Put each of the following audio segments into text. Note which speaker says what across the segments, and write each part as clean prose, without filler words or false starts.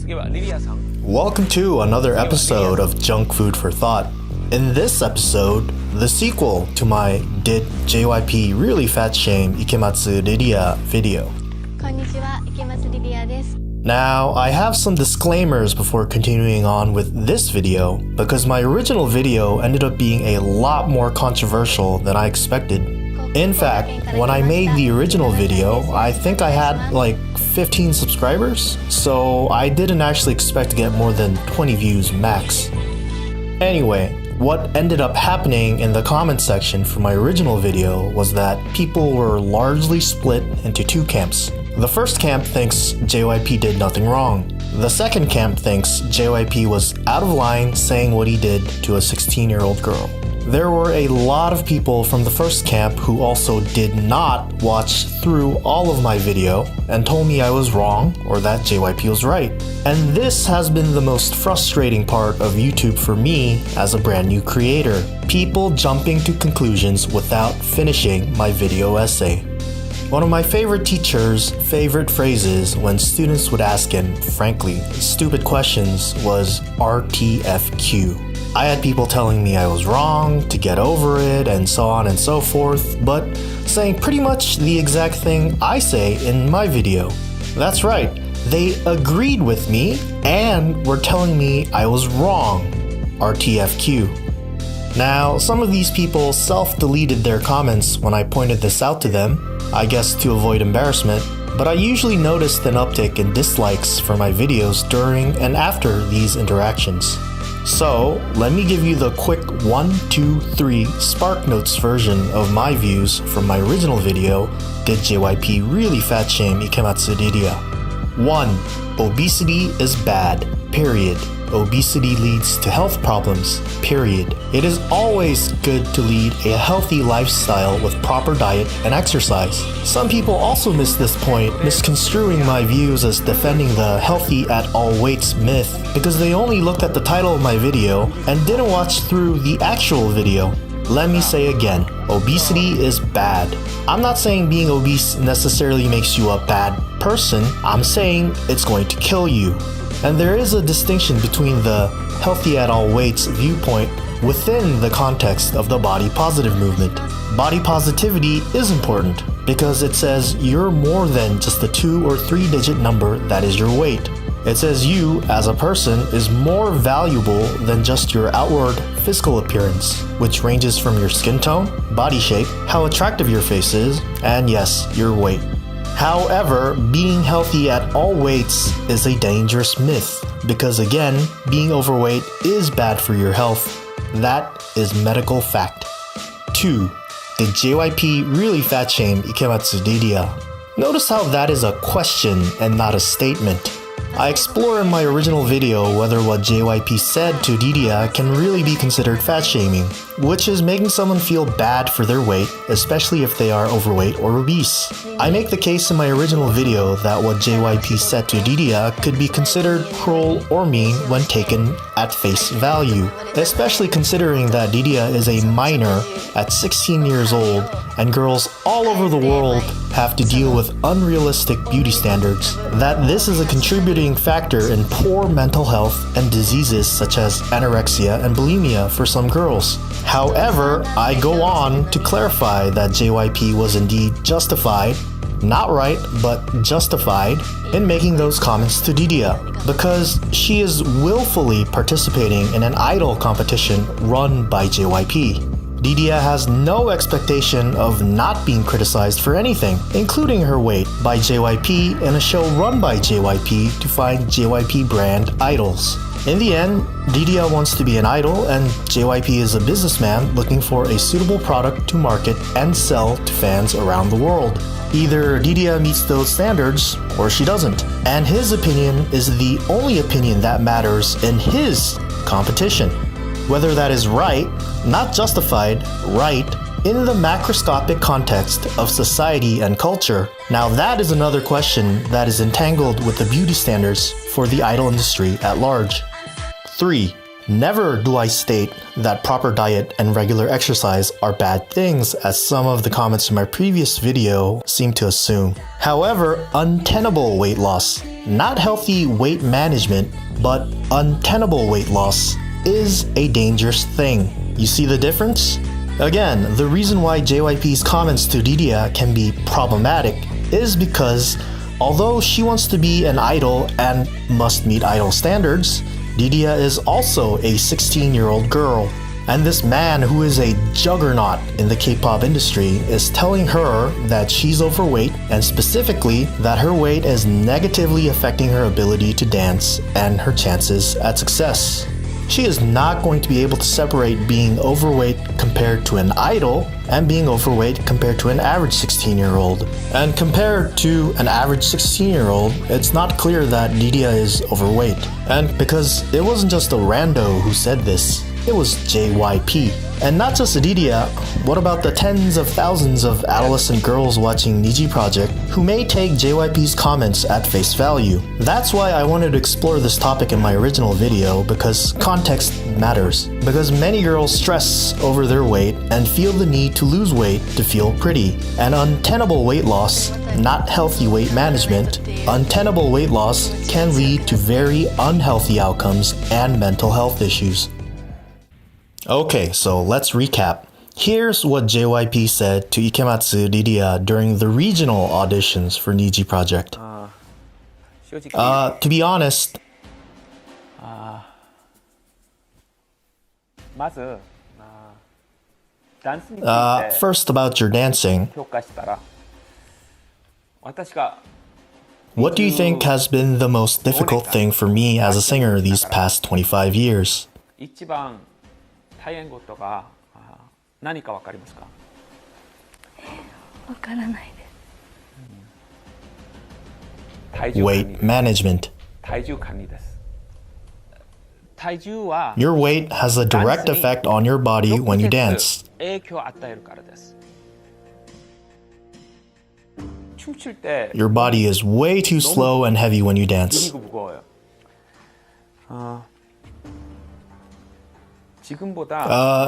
Speaker 1: 次はリリアさん。
Speaker 2: Welcome to another episode of Junk Food for Thought. In this episode, the sequel to my Did JYP Really Fat Shame Ikematsu Riria video.
Speaker 3: こんにちは、池松里梨愛です。
Speaker 2: Now, I have some disclaimers before continuing on with this video because my original video ended up being a lot more controversial than I expected. In fact, when I made the original video, I think I had like 15 subscribers, so I didn't actually expect to get more than 20 views max. Anyway, what ended up happening in the comment section for my original video was that people were largely split into two camps. The first camp thinks JYP did nothing wrong. The second camp thinks JYP was out of line saying what he did to a 16-year-old girl. There were a lot of people from the first camp who also did not watch through all of my video and told me I was wrong or that JYP was right. And this has been the most frustrating part of YouTube for me as a brand new creator. People jumping to conclusions without finishing my video essay. One of my favorite teachers' favorite phrases when students would ask him, frankly, stupid questions was RTFQ. I had people telling me I was wrong, to get over it, and so on and so forth, but saying pretty much the exact thing I say in my video. That's right, they agreed with me and were telling me I was wrong. RTFQ. Now, some of these people self-deleted their comments when I pointed this out to them, I guess to avoid embarrassment, but I usually noticed an uptick in dislikes for my videos during and after these interactions. So, let me give you the quick 1, 2, 3 Spark Notes version of my views from my original video, Did JYP Really Fat Shame Ikematsu Riria? 1. Obesity is bad, period. Obesity leads to health problems, period. It is always good to lead a healthy lifestyle with proper diet and exercise. Some people also miss this point, misconstruing my views as defending the healthy at all weights myth because they only looked at the title of my video and didn't watch through the actual video. Let me say again, obesity is bad. I'm not saying being obese necessarily makes you a bad person. I'm saying it's going to kill you. And there is a distinction between the healthy at all weights viewpoint within the context of the body positive movement. Body positivity is important because it says you're more than just a 2 or 3 digit number that is your weight. It says you, as a person, is more valuable than just your outward physical appearance, which ranges from your skin tone, body shape, how attractive your face is, and yes, your weight. However, being healthy at all weights is a dangerous myth because again, being overweight is bad for your health. That is medical fact. 2. Did JYP really fat shame Ikematsu Riria? Notice how that is a question and not a statement. I explore in my original video whether what JYP said to Riria can really be considered fat shaming, which is making someone feel bad for their weight, especially if they are overweight or obese. I make the case in my original video that what JYP said to Riria could be considered cruel or mean when taken at face value, especially considering that Riria is a minor at 16 years old and girls all over the world have to deal with unrealistic beauty standards, that this is a contributing factor in poor mental health and diseases such as anorexia and bulimia for some girls. However, I go on to clarify that JYP was indeed justified, not right, but justified, in making those comments to Riria because she is willfully participating in an idol competition run by JYP. Riria has no expectation of not being criticized for anything, including her weight, by JYP in a show run by JYP to find JYP brand idols. In the end, Riria wants to be an idol and JYP is a businessman looking for a suitable product to market and sell to fans around the world. Either Riria meets those standards or she doesn't, and his opinion is the only opinion that matters in his competition. Whether that is right, not justified, right, in the macroscopic context of society and culture. Now that is another question that is entangled with the beauty standards for the idol industry at large. 3. Never do I state that proper diet and regular exercise are bad things, as some of the comments in my previous video seem to assume. However, untenable weight loss not healthy weight management, but untenable weight loss is a dangerous thing. You see the difference? Again, the reason why JYP's comments to Riria can be problematic is because although she wants to be an idol and must meet idol standards, Riria is also a 16-year-old girl. And this man, who is a juggernaut in the K-pop industry, is telling her that she's overweight, and specifically that her weight is negatively affecting her ability to dance and her chances at success. She is not going to be able to separate being overweight compared to an idol and being overweight compared to an average 16-year-old. And compared to an average 16-year-old, it's not clear that Riria is overweight. And because it wasn't just a rando who said this, it was JYP. And not just Riria, what about the tens of thousands of adolescent girls watching Nizi Project who may take JYP's comments at face value? That's why I wanted to explore this topic in my original video, because context matters. Because many girls stress over their weight and feel the need to lose weight to feel pretty. And untenable weight loss, not healthy weight management, untenable weight loss can lead to very unhealthy outcomes and mental health issues. Okay, so let's recap. Here's what JYP said to Ikematsu Riria during the regional auditions for Nizi Project. To be honest, first about your dancing. What do you think has been the most difficult thing for me as a singer these past 25 years?
Speaker 1: 大変事が何かわかりますか？
Speaker 3: わからないです。
Speaker 2: Weight management.
Speaker 1: 体重管理です。体重は
Speaker 2: Your weight has a direct effect on your body when you dance.
Speaker 1: 影響を与えるからです。춤출 때
Speaker 2: Your body is way too slow and heavy when you dance.
Speaker 1: 느리고 무거워요.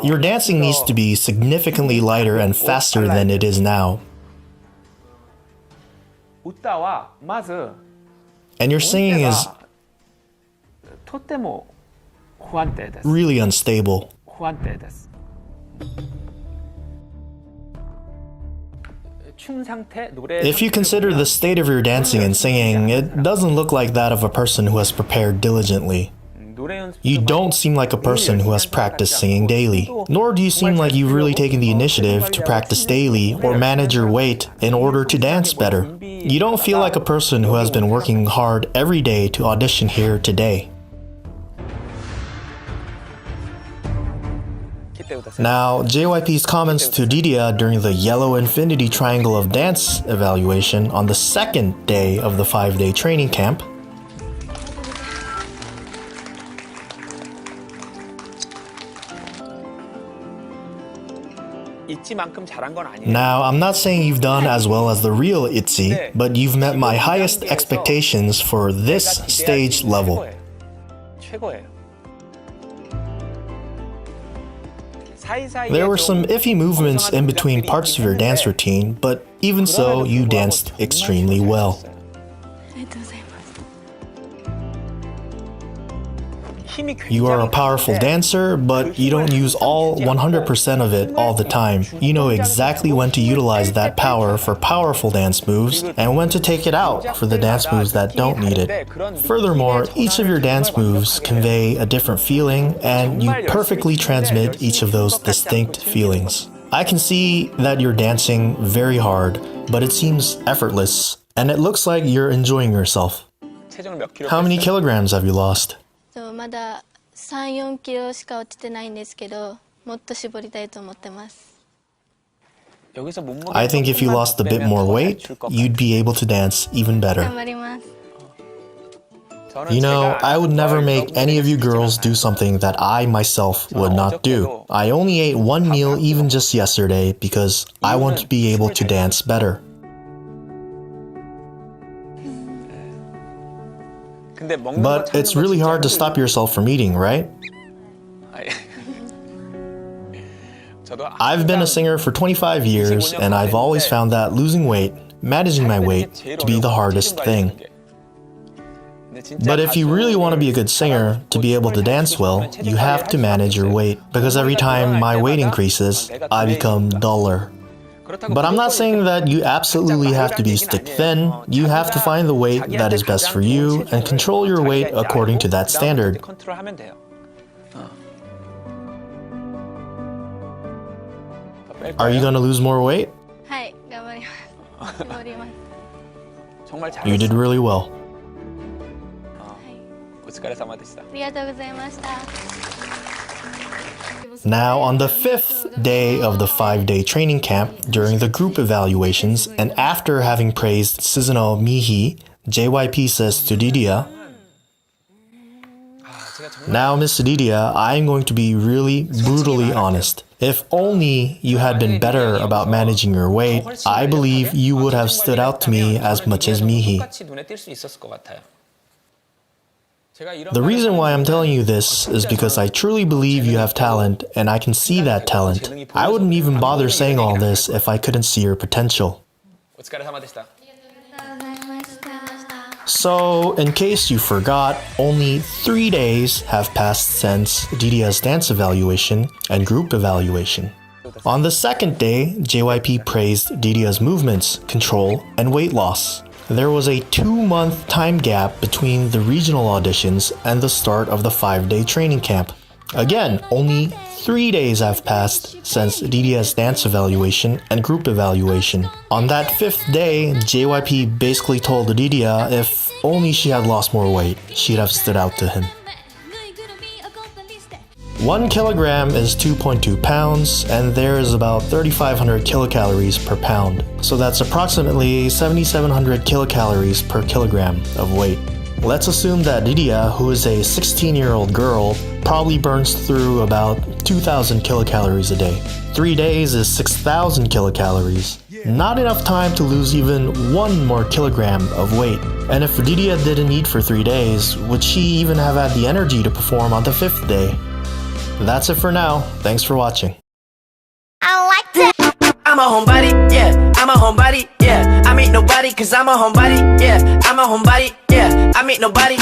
Speaker 2: Your dancing needs to be significantly lighter and faster than it is now. And your singing is really unstable. If you consider the state of your dancing and singing, it doesn't look like that of a person who has prepared diligently. You don't seem like a person who has practiced singing daily, nor do you seem like you've really taken the initiative to practice daily or manage your weight in order to dance better. You don't feel like a person who has been working hard every day to audition here today. Now, JYP's comments to Riria during the Yellow Infinity Triangle of Dance evaluation on the second day of the 5-day training camp. Now, I'm not saying you've done as well as the real ITZY, but you've met my highest expectations for this stage level. There were some iffy movements in between parts of your dance routine, but even so, you danced extremely well. You are a powerful dancer, but you don't use all 100% of it all the time. You know exactly when to utilize that power for powerful dance moves and when to take it out for the dance moves that don't need it. Furthermore, each of your dance moves convey a different feeling, and you perfectly transmit each of those distinct feelings. I can see that you're dancing very hard, but it seems effortless, and it looks like you're enjoying yourself. How many kilograms have you lost?
Speaker 3: まだ3、4キロしか落ちてないんですけど、もっと絞りたいと思ってます。
Speaker 2: I think if you lost a bit more weight, you'd be able to dance even better.
Speaker 3: 頑張ります。
Speaker 2: You know, I would never make any of you girls do something that I myself would not do. I only ate one meal even just yesterday because I want to be able to dance better. But it's really hard to stop yourself from eating, right? I've been a singer for 25 years, and I've always found that losing weight, managing my weight, to be the hardest thing. But if you really want to be a good singer, to be able to dance well, you have to manage your weight. Because every time my weight increases, I become duller. But I'm not saying that you absolutely have to be stick thin. You have to find the weight that is best for you and control your weight according to that standard. Are you going to lose more weight?
Speaker 3: はい、頑張ります。絞ります。
Speaker 2: You did really well.
Speaker 1: お疲れ様でした。
Speaker 3: ありがとうございました。
Speaker 2: Now, on the 5th day of the 5-day training camp, during the group evaluations, and after having praised Suzuno Mihi, JYP says to Riria, "Now, Miss Riria, I'm going to be really brutally honest. If only you had been better about managing your weight, I believe you would have stood out to me as much as Mihi." The reason why I'm telling you this is because I truly believe you have talent, and I can see that talent. I wouldn't even bother saying all this if I couldn't see your potential. So, in case you forgot, only 3 days have passed since Riria's dance evaluation and group evaluation. On the second day, JYP praised Riria's movements, control, and weight loss. There was a 2-month time gap between the regional auditions and the start of the 5-day training camp. Again, only 3 days have passed since Riria's dance evaluation and group evaluation. On that 5th day, JYP basically told Riria if only she had lost more weight, she'd have stood out to him. 1 kilogram is 2.2 pounds, and there is about 3,500 kilocalories per pound. So that's approximately 7,700 kilocalories per kilogram of weight. Let's assume that Riria, who is a 16-year-old girl, probably burns through about 2,000 kilocalories a day. 3 days is 6,000 kilocalories. Not enough time to lose even 1 more kilogram of weight. And if Riria didn't eat for 3 days, would she even have had the energy to perform on the 5th day? That's it for now. Thanks for watching.
Speaker 4: I'm a homebody, yeah. I'm a homebody, yeah. I meet nobody cause I'm a homebody, yeah. I'm a homebody, yeah. I meet nobody.